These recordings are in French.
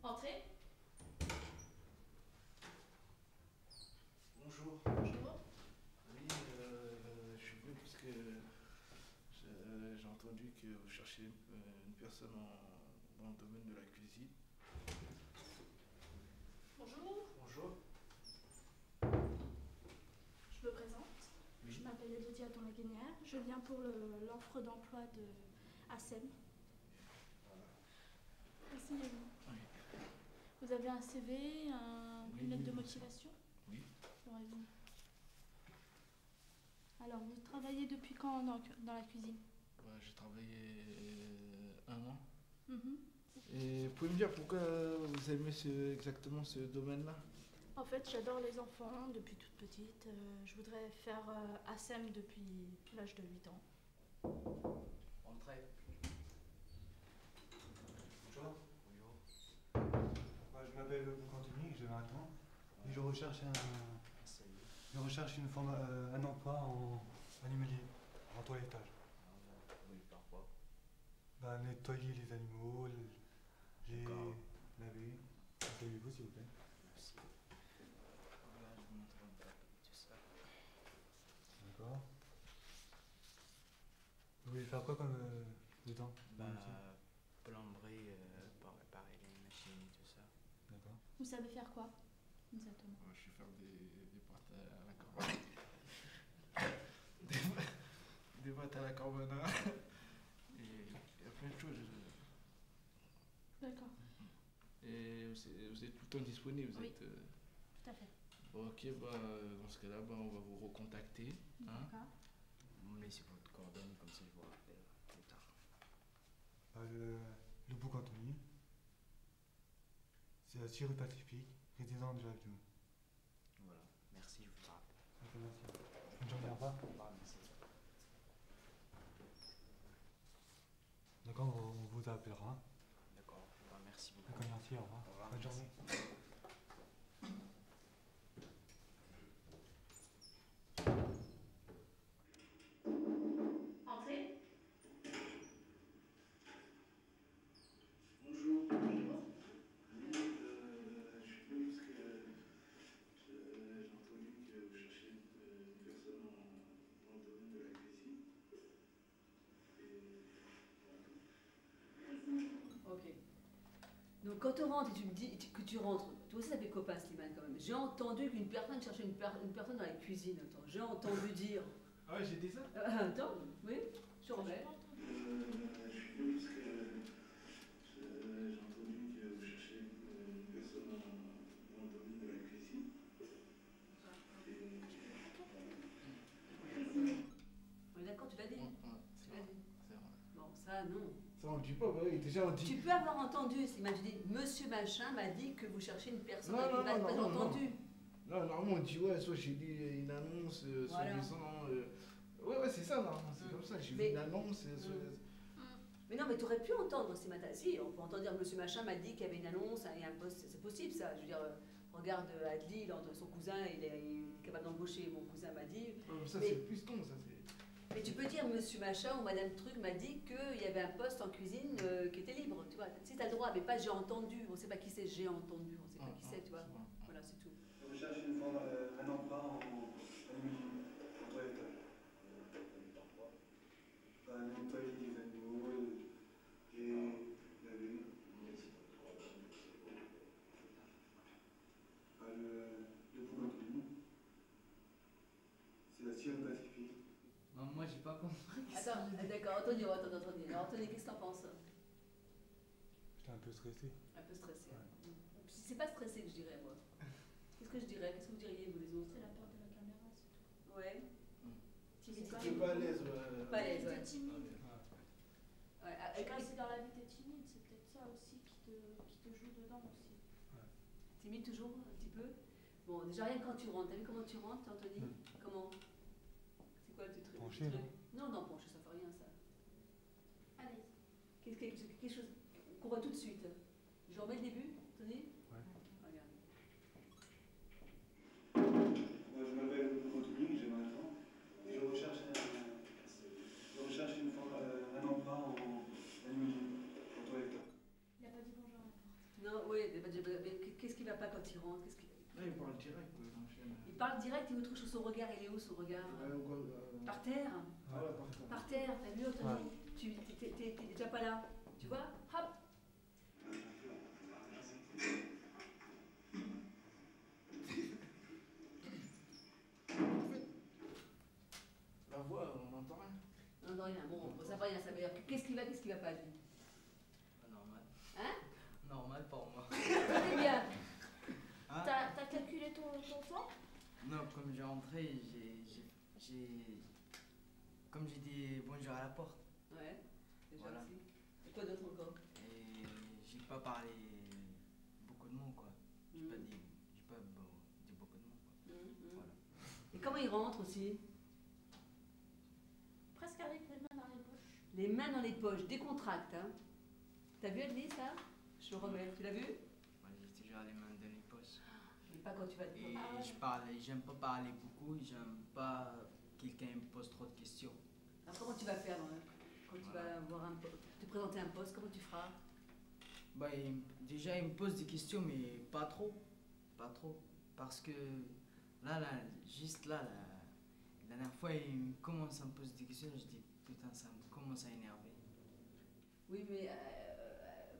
Entrez. Bonjour. Bonjour. Oui, je suis venu parce que j'ai entendu que vous cherchez une personne dans le domaine de la cuisine. Bonjour. Bonjour. Je me présente. Oui. Je m'appelle Elodie Aton-Laguenière. Je viens pour l'offre d'emploi de ASEM. Voilà. Asseyez-vous. Oui. Vous avez un CV, Oui, une lettre de oui. motivation? Oui. Aurez-vous. Alors, vous travaillez depuis quand dans la cuisine? J'ai travaillé un an. Mhm. Et vous pouvez me dire pourquoi vous aimez exactement ce domaine-là? En fait, j'adore les enfants depuis toute petite. Je voudrais faire ASEM depuis l'âge de 8 ans. Entrez. Bonjour. Bonjour. Je m'appelle Bouc Anthony, j'ai 20 ans et je recherche un emploi en animalier, en toilettage. Oui, par quoi? Nettoyer les animaux, les D'accord. laver. Asseyez-vous s'il vous plaît. Merci. Voilà, je vous montre un peu tout ça. D'accord. Vous voulez faire quoi comme dedans dans le métier? Plomberie, pour réparer les machines et tout ça. D'accord. Vous savez faire quoi exactement? Je vais faire des portes à la carbone. des boîtes à la carbonara. Et il y a plein de choses. D'accord. Et vous êtes tout le temps disponible, vous Oui. êtes. Tout à fait. Bon, ok, dans ce cas-là, on va vous recontacter. Hein. D'accord. Vous me laissez votre coordonnée, comme ça je vous rappelle plus tard. Le Bouc Anthony. C'est à Cire Pacifique, résident de Jacques. Voilà, merci, je vous rappelle. Ok, merci. Bonne journée, au revoir. Merci. D'accord, on vous appellera. D'accord, merci beaucoup. D'accord, merci, au revoir. Au revoir, Bonne merci. journée. Entrez. Bonjour. Bonjour. Oui, je suis venu parce que j'ai entendu que vous cherchiez une personne dans le domaine de la cuisine. Et voilà. Ok. Donc quand tu rentres et tu me dis que tu rentres, toi aussi ça fait copain Slimane quand même. J'ai entendu qu'une personne cherchait une personne dans la cuisine. Attends, j'ai entendu dire. Ah ouais, j'ai dit ça? Attends, oui, je remets. J'ai pas entendu. Je suis venu parce que j'ai entendu que vous cherchiez une personne dans le domaine de la cuisine. Et On est d'accord, tu l'as dit. c'est Tu l'as vrai. dit. C'est vrai. Bon, ça non. Ça, on le dit pas, bah oui, déjà on dit. Tu peux avoir entendu Slimane, je dis, monsieur machin m'a dit que vous cherchez une personne. Non, avec non, une base, non, pas non, non. entendu. Non, normalement on dit ouais, soit j'ai lu une annonce, Voilà. soi-disant. Ouais, c'est ça, normalement, c'est comme ça. J'ai vu Mais- une annonce, Mais non, mais tu aurais pu entendre Slimane. Si, on peut entendre dire monsieur machin m'a dit qu'il y avait une annonce, il y a un poste, c'est possible ça. Je veux dire, regarde Adli, son cousin, il est capable d'embaucher, mon cousin m'a dit. ça Mais- c'est le piston, ça c'est. Mais tu peux dire monsieur machin ou madame truc m'a dit qu'il y avait un poste en cuisine qui était libre, tu vois. Si tu as le droit, mais pas j'ai entendu, on sait pas qui c'est, j'ai entendu, on sait pas qui c'est, tu vois. c'est bon. Voilà, c'est tout. Je recherche un emploi en animalier, en toilettage. Nettoyer les animaux, les laver. Le Bouc Anthony. C'est la Cire Pacifique. Non, moi j'ai pas compris. Attends, d'accord, Anthony, attends. Alors Anthony, qu'est-ce que t'en penses? J'étais un peu stressé. Un peu stressé. C'est pas stressé que je dirais, moi. Qu'est-ce que je dirais? Qu'est-ce que vous diriez, vous les autres? C'est la peur de la caméra, c'est tout. Ouais. C'est Timidité. quand T'es même pas à beaucoup. l'aise, Pas à l'aise, ouais. T'es timide. Ouais, Et quand c'est dans la vie, t'es timide, c'est peut-être ça aussi qui te joue dedans aussi. timide toujours, un petit peu. Bon, déjà rien que quand tu rentres, t'as vu comment tu rentres, Anthony? Comment? C'est quoi le truc? Penché, non? Non, penché, ça fait rien, ça. Allez. Quelque chose qu'on voit tout de suite. Je remets le début, Anthony? Ouais. Regarde. Moi, je m'appelle Bouc Anthony, j'ai 20 ans et je recherche un emploi en animalier, en toilettage. Il a pas dit bonjour à la parle direct, il vous touche son regard, il est où son regard? Par terre. Ah ouais, par terre. Par terre, t'as vu Anthony? Tu t'es déjà pas là. Tu vois? Hop. La voix, on n'entend rien. Non, non, rien. Bon, ça va, ça veut dire qu'est-ce qui va pas lui? Normal. Hein? Normal pour moi. Très bien. Hein? T'as calculé ton temps? Non, comme j'ai rentré, comme j'ai dit bonjour à la porte. Ouais, déjà Voilà. aussi. Et quoi d'autre encore? Et j'ai pas parlé beaucoup de mots, quoi. J'ai pas dit beaucoup de mots, quoi. Voilà. Et comment il rentre aussi? Presque avec les mains dans les poches. Les mains dans les poches, décontracte, hein? T'as vu Adelie ça? Je le remets, tu l'as vu? Moi, j'ai toujours les mains dans les poches. Mais pas quand tu vas te Et Ah ouais. j'aime pas parler beaucoup, j'aime pas quelqu'un me pose trop de questions. Alors comment tu vas faire quand tu vas avoir te présenter un poste, comment tu feras? Bah, déjà, il me pose des questions, mais pas trop. Pas trop. Parce que là, juste là, la dernière fois, il commence à me poser des questions, je dis, putain, ça me commence à énerver. Oui, mais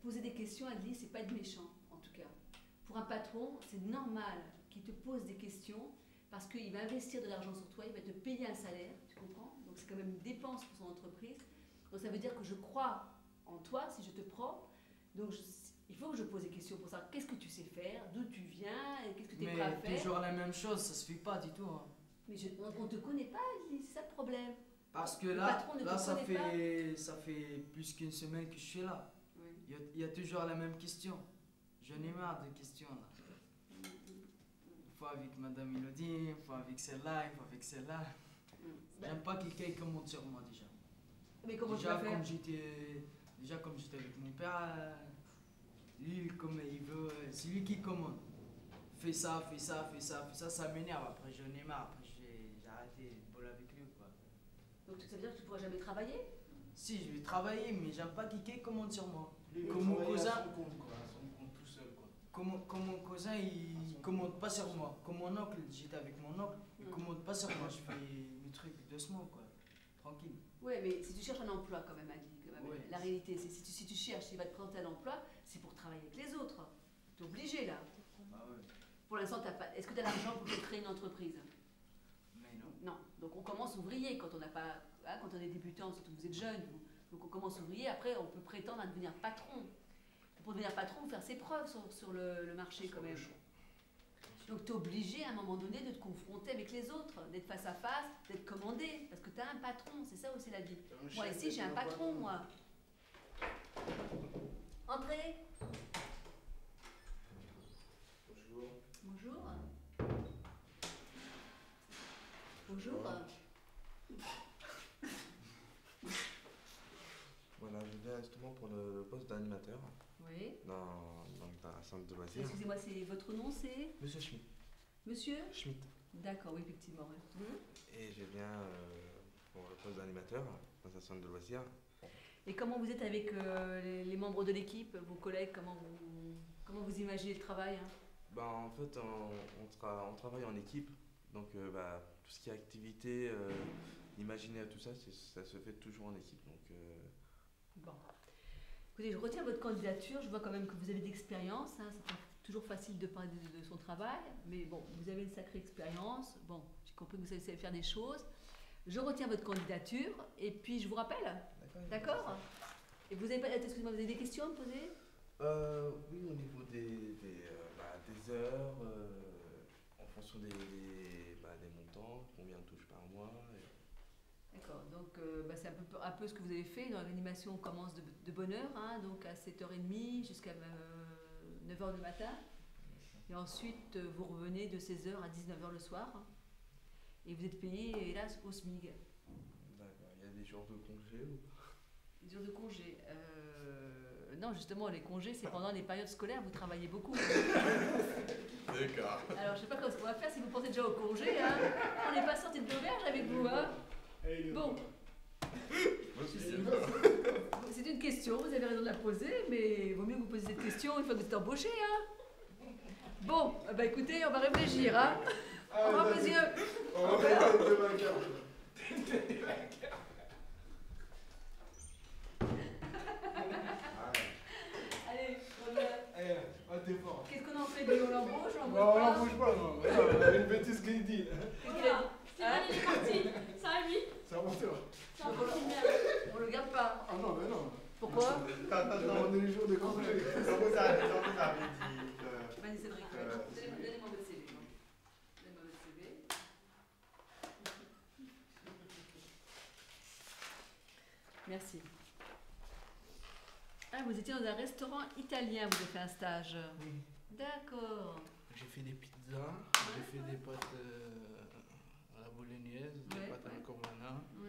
poser des questions, Adelie, c'est pas être méchant, en tout cas. Pour un patron, c'est normal qu'il te pose des questions parce qu'il va investir de l'argent sur toi, il va te payer un salaire, tu comprends? Donc c'est quand même une dépense pour son entreprise. Donc ça veut dire que je crois en toi si je te prends. Donc il faut que je pose des questions pour savoir qu'est-ce que tu sais faire, d'où tu viens, et qu'est-ce que tu es prêt à Mais faire. toujours la même chose, ça se fait pas du tout. Hein. Mais on te connaît pas, Adelie, c'est ça le problème. Parce que Le là, patron ne te ça connaît ça fait plus qu'une semaine que je suis là. Oui. Il y a toujours la même question. J'en ai marre de questions là. Une fois avec Madame Mélodie, une fois avec celle-là, une fois avec celle-là. J'aime pas quelqu'un qui commente sur moi déjà. Mais comment déjà, tu vas faire? comme j'étais avec mon père, lui comme il veut, c'est lui qui commande. Fais ça, fais ça, fais ça, fais ça, ça m'énerve. Après j'en ai marre, après j'ai arrêté de bol avec lui quoi. Donc ça veut dire que tu pourras jamais travailler? Si, je vais travailler, mais j'aime pas quelqu'un qui commande sur moi. Lui, Comme mon il travaille cousin. à son compte, quoi, à son compte tout seul, quoi. Comme mon cousin, il commande pas sur moi. Comme mon oncle, j'étais avec mon oncle, il commande pas sur moi. Je fais mes trucs doucement, quoi. Tranquille. Ouais, mais si tu cherches un emploi quand même, Adelie, quand même. Ouais. La réalité, c'est si tu cherches, s'il va te présenter un emploi, c'est pour travailler avec les autres. T'es obligé là. Ah ouais. Pour l'instant, est-ce que tu as l'argent pour te créer une entreprise? Mais non. Non. Donc on commence ouvrier quand on n'a pas, hein, quand on est débutant, surtout vous êtes jeune, vous. Donc on commence ouvrier. Après, on peut prétendre à devenir patron. Pour devenir patron, il faut faire ses preuves sur le marché quand même. Donc tu es obligé à un moment donné de te confronter avec les autres, d'être face à face, d'être commandé, parce que tu as un patron, c'est ça aussi la vie. Moi ici j'ai un patron, moi. Entrez. Bonjour. Bonjour. Bonjour. Voilà, je viens justement pour le poste d'animateur Oui. dans un centre de loisirs. Excusez-moi, c'est votre nom, c'est Monsieur Schmitt. Monsieur? Schmitt. D'accord, oui, effectivement. Ouais. Et je viens pour le poste d'animateur dans un centre de loisirs. Et comment vous êtes avec les membres de l'équipe, vos collègues, comment vous imaginez le travail, hein? Ben, en fait, on travaille en équipe. Donc, tout ce qui est activité, imaginaire, tout ça, ça se fait toujours en équipe. Donc, Bon. Écoutez, je retiens votre candidature. Je vois quand même que vous avez d'expérience. Hein. C'est pas toujours facile de parler de son travail. Mais bon, vous avez une sacrée expérience. Bon, j'ai compris que vous savez faire des choses. Je retiens votre candidature. Et puis, je vous rappelle. D'accord? Et vous avez pas, excusez-moi, vous avez des questions à me poser? Oui, au niveau des heures, en fonction des montants, combien on touche par mois. D'accord, donc c'est un peu ce que vous avez fait. Dans l'animation, on commence de bonne heure, hein, donc à 7h30 jusqu'à 9h du matin. Et ensuite, vous revenez de 16h à 19h le soir. Hein, et vous êtes payé, hélas, au SMIG. D'accord, il y a des jours de congé ou pas? Les jours de congé non, justement, les congés, c'est pendant les périodes scolaires, vous travaillez beaucoup. D'accord. Alors, je sais pas ce qu'on va faire si vous pensez déjà au congé. Hein. On n'est pas sorti de l'auberge avec vous. Hein. Bon. C'est une question, vous avez raison de la poser, mais il vaut mieux que vous posiez cette question une fois que vous êtes embauché. Hein. Bon, bah écoutez, on va réfléchir. Hein. Au revoir, monsieur. On va mettre de vainqueur. Allez, on y va. T'es fort. Qu'est-ce qu'on en fait de l'eau? On l'embauche? On Non, on l'embauche n'en bouge pas, non. On a une bêtise qu'il dit. Qu'est-ce qu'il a dit? Stéphane, il est parti. Ça va lui? C'est avancé, là. C'est un peu une merde. On le garde pas. Ah non, mais non. Pourquoi? On est les jours de congé. Vas-y, Cédric. Donnez-moi votre CV. Donnez-moi votre CV. Merci. Ah, vous étiez dans un restaurant italien, vous avez fait un stage. Oui. D'accord. J'ai fait des pizzas, j'ai fait des pâtes à la bolognaise, des Ouais, pâtes à la ouais. carbonara. Ouais.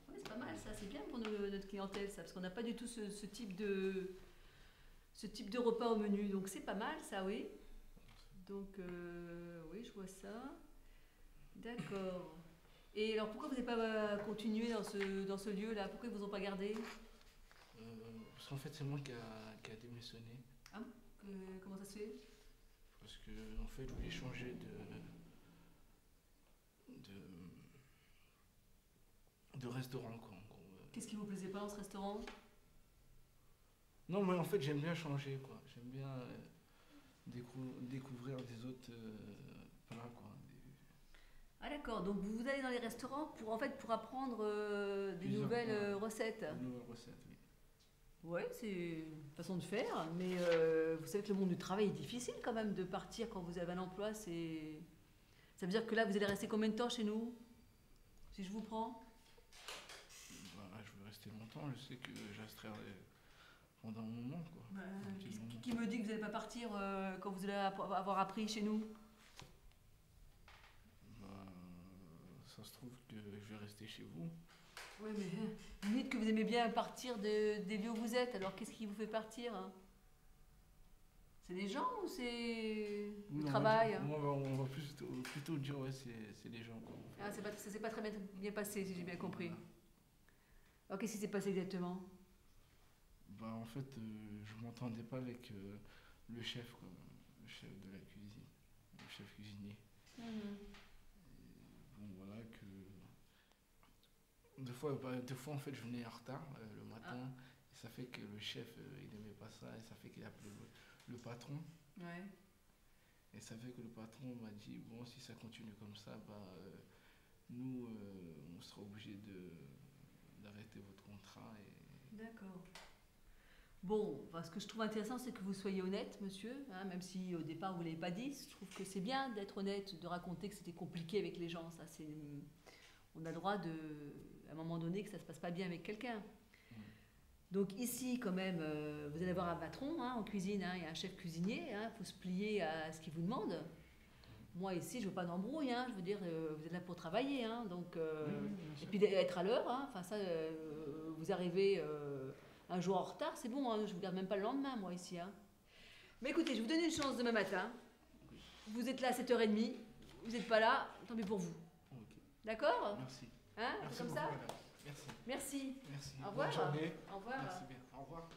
Ouais, c'est pas mal ça, c'est bien pour notre clientèle ça, parce qu'on n'a pas du tout ce type de repas au menu, donc c'est pas mal ça, oui. Donc oui, je vois ça. D'accord. Et alors pourquoi vous n'avez pas continué dans ce lieu-là? Pourquoi ils vous ont pas gardé? Parce qu'en fait c'est moi qui a démissionné. Comment ça se fait? Parce que en fait je voulais changer de restaurant quoi. En gros. Qu'est-ce qui vous plaisait pas dans ce restaurant? Non mais en fait j'aime bien changer quoi. J'aime bien découvrir des autres plats quoi. Ah d'accord, donc vous allez dans les restaurants pour apprendre des Plusieurs nouvelles recettes. Des nouvelles recettes, oui. Ouais, c'est une façon de faire, mais vous savez que le monde du travail est difficile quand même de partir quand vous avez un emploi. Ça veut dire que là, vous allez rester combien de temps chez nous? Si je vous prends? Bah, je vais rester longtemps, je sais que je resterai pendant un moment quoi. Un petit moment. Qui me dit que vous n'allez pas partir quand vous allez avoir appris chez nous? Bah, ça se trouve que je vais rester chez vous. Oui, mais vous dites que vous aimez bien partir des lieux où vous êtes, alors qu'est-ce qui vous fait partir, hein? C'est les gens ou c'est le travail? On va plutôt dire ouais, c'est les gens quoi. Ah, ça s'est pas très bien passé, si j'ai bien compris. Alors qu'est-ce qui s'est passé exactement? Bah, en fait, je m'entendais pas avec le chef, quoi, le chef de la cuisine, le chef cuisinier. Et bon, voilà que. Deux fois, en fait, je venais en retard le matin, et ça fait que le chef, il aimait pas ça, et ça fait qu'il a appelé le patron. Ouais. Et ça fait que le patron m'a dit bon, si ça continue comme ça, bah, nous, on sera obligé d'arrêter votre contrat. D'accord. Bon, bah, ce que je trouve intéressant, c'est que vous soyez honnête, monsieur, hein, même si au départ vous ne l'avez pas dit. Je trouve que c'est bien d'être honnête, de raconter que c'était compliqué avec les gens. Ça, on a le droit à un moment donné que ça ne se passe pas bien avec quelqu'un. Donc ici, quand même, vous allez avoir un patron en cuisine, il y a un chef cuisinier, il faut se plier à ce qu'il vous demande. Moi ici, je ne veux pas d'embrouille, je veux dire, vous êtes là pour travailler, donc, et puis être à l'heure, ça, vous arrivez un jour en retard, c'est bon, je ne vous garde même pas le lendemain, moi ici. Mais écoutez, je vous donne une chance demain matin, vous êtes là à 7h30, vous n'êtes pas là, tant pis pour vous. Okay. D'accord? Merci. Merci comme ça? Merci. Merci. Merci. Au revoir. Bonne journée. Au revoir. Merci bien. Au revoir.